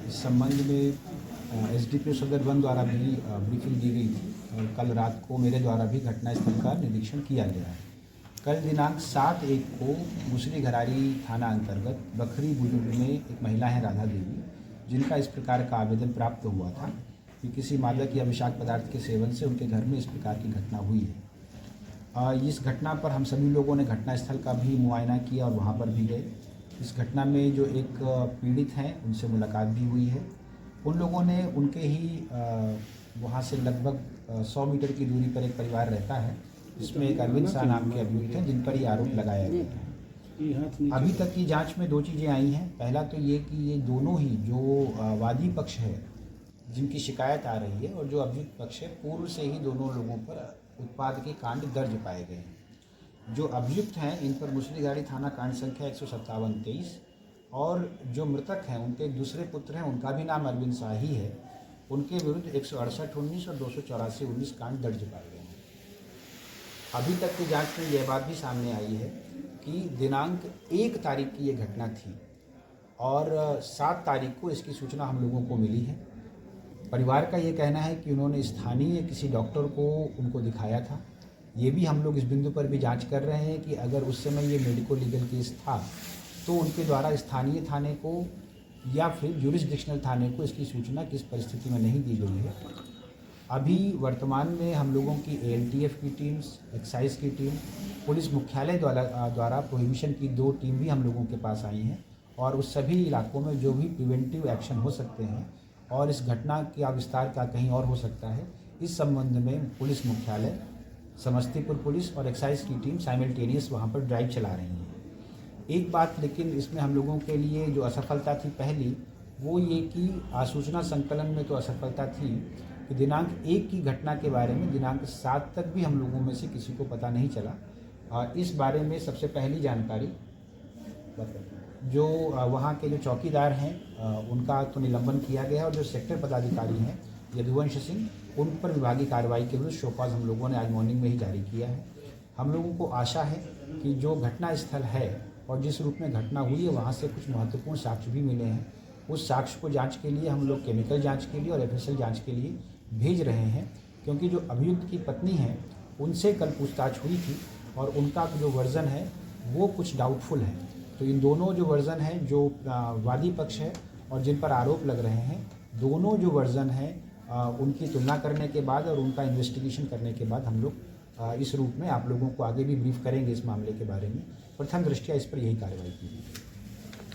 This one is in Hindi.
इस संबंध में एसडीपीओ सदर 1 द्वारा भी ब्रीफिंग दी गई थी और कल रात को मेरे द्वारा भी घटनास्थल का निरीक्षण किया गया है। कल दिनांक 7/1 को मुसरी घरारी थाना अंतर्गत बखरी बुजुर्ग में एक महिला है राधा देवी, जिनका इस प्रकार का आवेदन प्राप्त हुआ था कि किसी मादक या विषाक्त पदार्थ के सेवन से उनके घर में इस प्रकार की घटना हुई है। इस घटना पर हम सभी लोगों ने घटनास्थल का भी मुआयना किया और वहाँ पर भी गए। इस घटना में जो एक पीड़ित हैं उनसे मुलाकात भी हुई है। उन लोगों ने उनके ही वहाँ से लगभग 100 मीटर की दूरी पर एक परिवार रहता है, जिसमें एक अरविंद शाह नाम के अभियुक्त हैं जिन पर ये आरोप लगाया गया है। अभी तक की जांच में 2 चीज़ें आई हैं। पहला तो ये कि ये दोनों ही जो वादी पक्ष है जिनकी शिकायत आ रही है और जो अभियुक्त पक्ष है, पूर्व से ही दोनों लोगों पर उत्पाद के कांड दर्ज पाए गए हैं। जो अभियुक्त हैं इन पर मुसरी घरारी थाना कांड संख्या 157-23 और जो मृतक हैं उनके एक दूसरे पुत्र हैं, उनका भी नाम अरविंद शाह ही है, उनके विरुद्ध 168-19 और 284-19 कांड दर्ज पाए गए हैं। अभी तक की जांच में यह बात भी सामने आई है कि दिनांक 1 तारीख की ये घटना थी और 7 तारीख को इसकी सूचना हम लोगों को मिली है। परिवार का ये कहना है कि उन्होंने स्थानीय किसी डॉक्टर को उनको दिखाया था। ये भी हम लोग इस बिंदु पर भी जांच कर रहे हैं कि अगर उस समय ये मेडिको लीगल केस था तो उनके द्वारा स्थानीय थाने को या फिर ज्यूरिसडिक्शनल थाने को इसकी सूचना किस परिस्थिति में नहीं दी गई है। अभी वर्तमान में हम लोगों की एएलटीएफ की टीम्स, एक्साइज की टीम, पुलिस मुख्यालय द्वारा प्रोहिबिशन की 2 टीम भी हम लोगों के पास आई हैं और उस सभी इलाकों में जो भी प्रिवेंटिव एक्शन हो सकते हैं और इस घटना का विस्तार का कहीं और हो सकता है, इस संबंध में पुलिस मुख्यालय, समस्तीपुर पुलिस और एक्साइज की टीम साइमल्टेनियस वहाँ पर ड्राइव चला रही हैं। एक बात लेकिन इसमें हम लोगों के लिए जो असफलता थी पहली, वो ये कि आसूचना संकलन में तो असफलता थी कि दिनांक 1 की घटना के बारे में दिनांक 7 तक भी हम लोगों में से किसी को पता नहीं चला। इस बारे में सबसे पहली जानकारी जो वहाँ के जो चौकीदार हैं उनका तो निलंबन किया गया है और जो सेक्टर पदाधिकारी हैं यदुवंश सिंह, उन पर विभागीय कार्रवाई के विरुद्ध शोकॉज हम लोगों ने आज मॉर्निंग में ही जारी किया है। हम लोगों को आशा है कि जो घटना स्थल है और जिस रूप में घटना हुई है वहाँ से कुछ महत्वपूर्ण साक्ष्य भी मिले हैं। उस साक्ष्य को जांच के लिए हम लोग केमिकल जांच के लिए और एफएसएल जांच के लिए भेज रहे हैं, क्योंकि जो अभियुक्त की पत्नी है उनसे कल पूछताछ हुई थी और उनका जो वर्जन है वो कुछ डाउटफुल है। तो इन दोनों जो वर्जन है, जो वादी पक्ष है और जिन पर आरोप लग रहे हैं, दोनों जो वर्जन है उनकी तुलना करने के बाद और उनका इन्वेस्टिगेशन करने के बाद हम लोग इस रूप में आप लोगों को आगे भी ब्रीफ करेंगे इस मामले के बारे में। प्रथम दृष्टया इस पर यही कार्रवाई की गई।